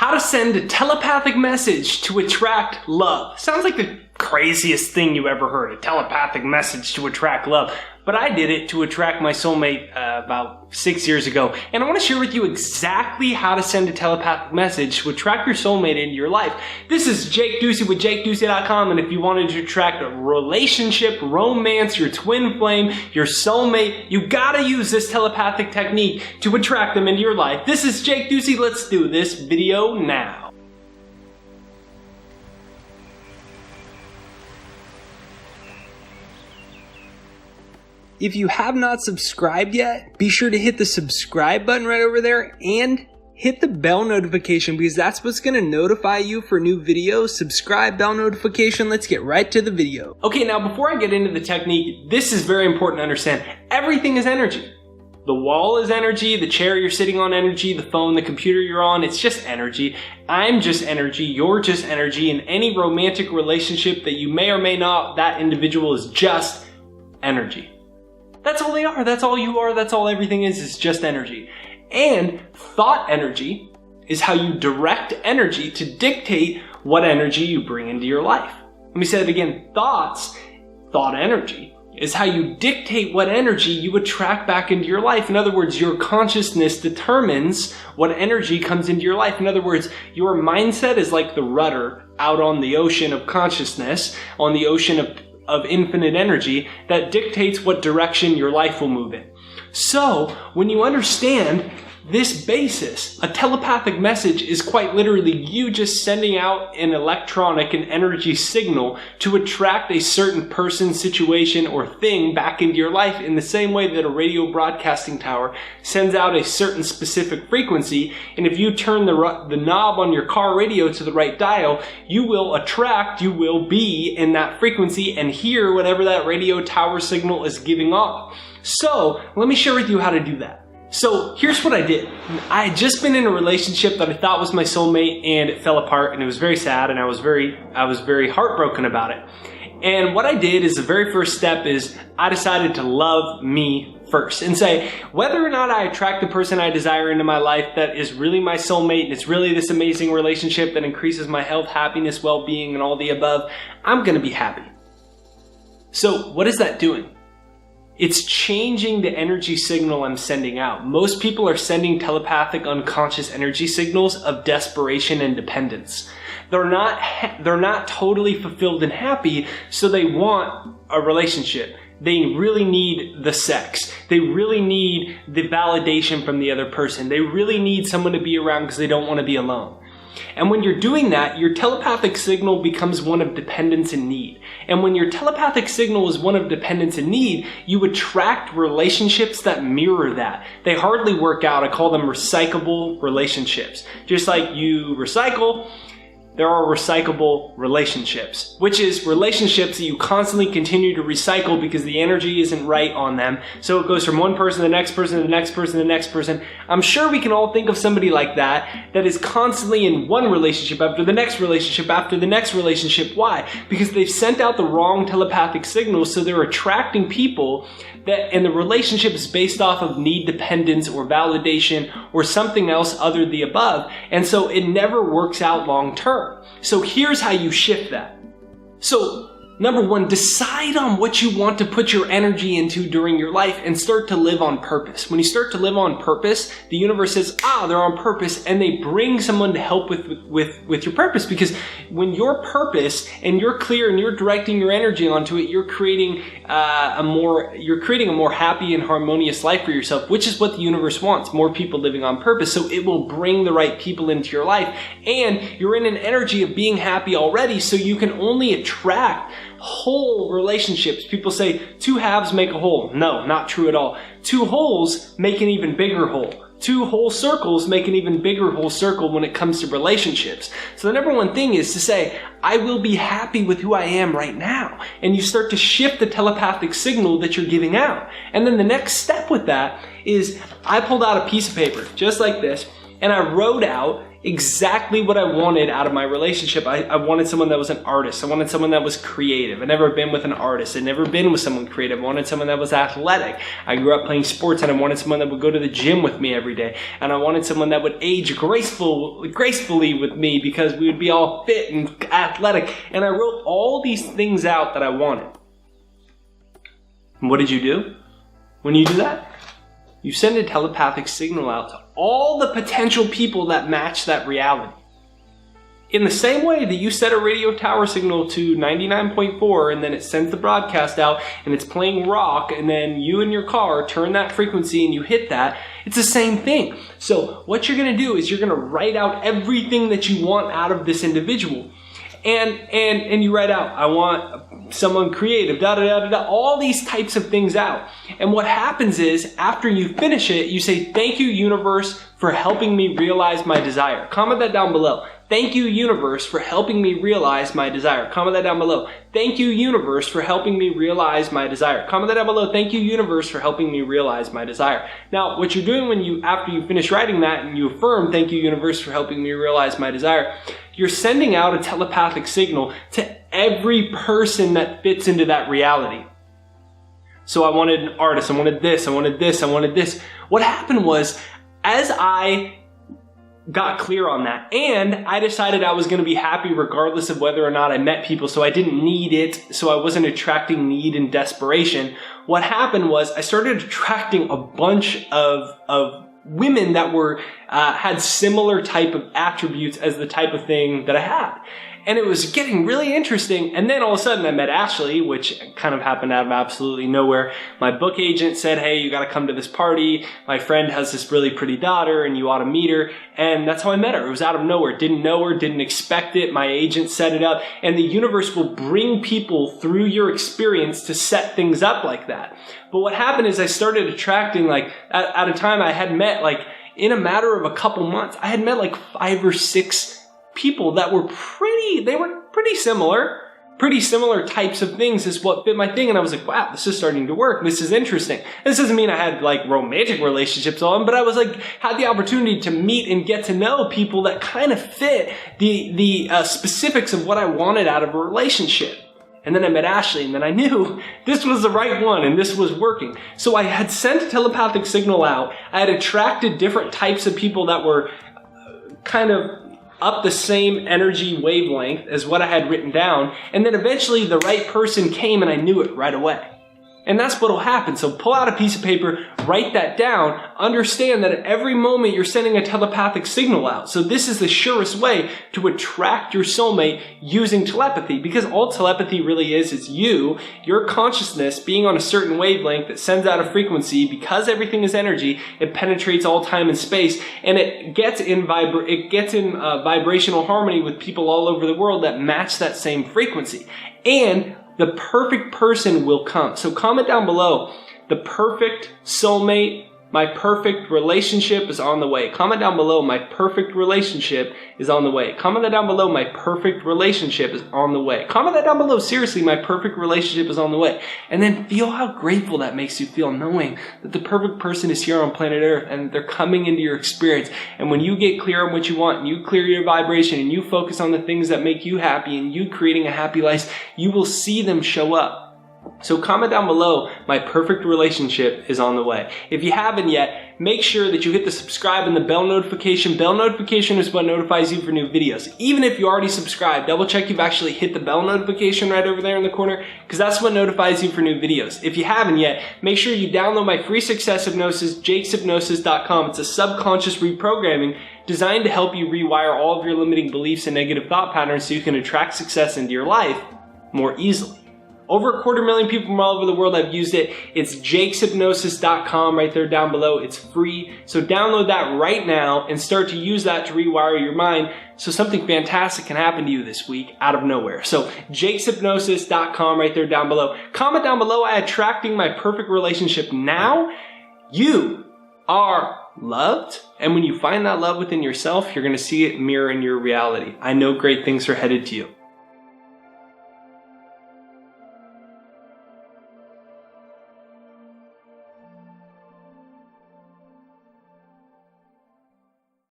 How to send a telepathic message to attract love. Sounds like the craziest thing you ever heard, a telepathic message to attract love. But I did it to attract my soulmate about 6 years ago. And I want to share with you exactly how to send a telepathic message to attract your soulmate into your life. This is Jake Ducey with JakeDucey.com, and if you wanted to attract a relationship, romance, your twin flame, your soulmate, you gotta use this telepathic technique to attract them into your life. This is Jake Ducey. Let's do this video now. If you have not subscribed yet, be sure to hit the subscribe button right over there and hit the bell notification, because that's what's going to notify you for new videos. Subscribe, bell notification. Let's get right to the video. Okay, now before I get into the technique, this is very important to understand. Everything is energy. The wall is energy, the chair you're sitting on energy, the phone, the computer you're on, it's just energy. I'm just energy, you're just energy. In any romantic relationship that you may or may not, that individual is just energy. That's all they are, that's all you are, that's all everything is just energy. And thought energy is how you direct energy to dictate what energy you bring into your life. Let me say it again, thought energy is how you dictate what energy you attract back into your life. In other words, your consciousness determines what energy comes into your life. In other words, your mindset is like the rudder out on the ocean of consciousness, on the ocean of infinite energy that dictates what direction your life will move in. So, when you understand this basis, a telepathic message is quite literally you just sending out an electronic and energy signal to attract a certain person, situation, or thing back into your life in the same way that a radio broadcasting tower sends out a certain specific frequency. And if you turn the knob on your car radio to the right dial, you will attract, you will be in that frequency and hear whatever that radio tower signal is giving off. So, let me share with you how to do that. So here's what I did. I had just been in a relationship that I thought was my soulmate, and it fell apart, and it was very sad, and I was very heartbroken about it. And what I did is the very first step is I decided to love me first and say, whether or not I attract the person I desire into my life that is really my soulmate, and it's really this amazing relationship that increases my health, happiness, well-being, and all the above, I'm gonna be happy. So what is that doing? It's changing the energy signal I'm sending out. Most people are sending telepathic unconscious energy signals of desperation and dependence. They're not totally fulfilled and happy, so they want a relationship. They really need the sex. They really need the validation from the other person. They really need someone to be around because they don't want to be alone. And when you're doing that, your telepathic signal becomes one of dependence and need. And when your telepathic signal is one of dependence and need, you attract relationships that mirror that. They hardly work out. I call them recyclable relationships. Just like you recycle, there are recyclable relationships, which is relationships that you constantly continue to recycle because the energy isn't right on them. So it goes from one person to the next person to the next person to the next person. I'm sure we can all think of somebody like that is constantly in one relationship after the next relationship after the next relationship. Why? Because they've sent out the wrong telepathic signals, so they're attracting people and the relationship is based off of need, dependence, or validation, or something else other than the above. And so it never works out long term. So here's how you shift that. So number one, decide on what you want to put your energy into during your life and start to live on purpose. When you start to live on purpose, the universe says, they're on purpose, and they bring someone to help with your purpose. Because when your purpose and you're clear and you're directing your energy onto it, you're creating a more happy and harmonious life for yourself, which is what the universe wants, more people living on purpose. So it will bring the right people into your life, and you're in an energy of being happy already, so you can only attract whole relationships. People say two halves make a whole. No, not true at all. Two wholes make an even bigger whole. Two whole circles make an even bigger whole circle when it comes to relationships. So the number one thing is to say, I will be happy with who I am right now. And you start to shift the telepathic signal that you're giving out. And then the next step with that is I pulled out a piece of paper just like this, and I wrote out exactly what I wanted out of my relationship. I wanted someone that was an artist. I wanted someone that was creative. I'd never been with an artist. I'd never been with someone creative. I wanted someone that was athletic. I grew up playing sports, and I wanted someone that would go to the gym with me every day. And I wanted someone that would age gracefully with me because we would be all fit and athletic. And I wrote all these things out that I wanted. And what did you do when you do that? You send a telepathic signal out to all the potential people that match that reality. In the same way that you set a radio tower signal to 99.4 and then it sends the broadcast out and it's playing rock, and then you in your car turn that frequency and you hit that, it's the same thing. So what you're going to do is you're going to write out everything that you want out of this individual. And you write out, I want someone creative, all these types of things out. And what happens is, after you finish it, you say, thank you, universe, for helping me realize my desire. Comment that down below. Thank you, universe, for helping me realize my desire. Comment that down below. Thank you, universe, for helping me realize my desire. Comment that down below. Thank you, universe, for helping me realize my desire. Now, what you're doing after you finish writing that and you affirm, thank you, universe, for helping me realize my desire, you're sending out a telepathic signal to every person that fits into that reality. So I wanted an artist, I wanted this, I wanted this, I wanted this. What happened was, as I got clear on that, and I decided I was going to be happy regardless of whether or not I met people, so I didn't need it, so I wasn't attracting need and desperation. What happened was I started attracting a bunch of women that were had similar type of attributes as the type of thing that I had. And it was getting really interesting. And then all of a sudden I met Ashley, which kind of happened out of absolutely nowhere. My book agent said, hey, you got to come to this party. My friend has this really pretty daughter and you ought to meet her. And that's how I met her. It was out of nowhere. Didn't know her, didn't expect it. My agent set it up. And the universe will bring people through your experience to set things up like that. But what happened is I started attracting, at a time I had met, in a matter of a couple months, I had met 5 or 6 people that were pretty similar types of things is what fit my thing. And I was like, wow, this is starting to work. This is interesting. This doesn't mean I had romantic relationships on, but I was had the opportunity to meet and get to know people that kind of fit the specifics of what I wanted out of a relationship. And then I met Ashley, and then I knew this was the right one and this was working. So I had sent a telepathic signal out. I had attracted different types of people that were kind of up the same energy wavelength as what I had written down. And then eventually the right person came and I knew it right away. And that's what will happen. So pull out a piece of paper, write that down, understand that at every moment you're sending a telepathic signal out. So this is the surest way to attract your soulmate using telepathy, because all telepathy really is your consciousness being on a certain wavelength that sends out a frequency. Because everything is energy, it penetrates all time and space, and it gets in vibrational harmony with people all over the world that match that same frequency. And the perfect person will come. So comment down below, the perfect soulmate, my perfect relationship is on the way. Comment down below, my perfect relationship is on the way. Comment that down below, my perfect relationship is on the way. Comment that down below, seriously, my perfect relationship is on the way. And then feel how grateful that makes you feel, knowing that the perfect person is here on planet Earth and they're coming into your experience. And when you get clear on what you want and you clear your vibration and you focus on the things that make you happy and you creating a happy life, you will see them show up. So comment down below, my perfect relationship is on the way. If you haven't yet, make sure that you hit the subscribe and the bell notification. Bell notification is what notifies you for new videos. Even if you already subscribed, double check you've actually hit the bell notification right over there in the corner, because that's what notifies you for new videos. If you haven't yet, make sure you download my free success hypnosis, jakeshypnosis.com. It's a subconscious reprogramming designed to help you rewire all of your limiting beliefs and negative thought patterns so you can attract success into your life more easily. Over 250,000 people from all over the world have used it. It's jakeshypnosis.com right there down below. It's free. So download that right now and start to use that to rewire your mind so something fantastic can happen to you this week out of nowhere. So jakeshypnosis.com right there down below. Comment down below, I attracting my perfect relationship now. You are loved. And when you find that love within yourself, you're going to see it mirror in your reality. I know great things are headed to you.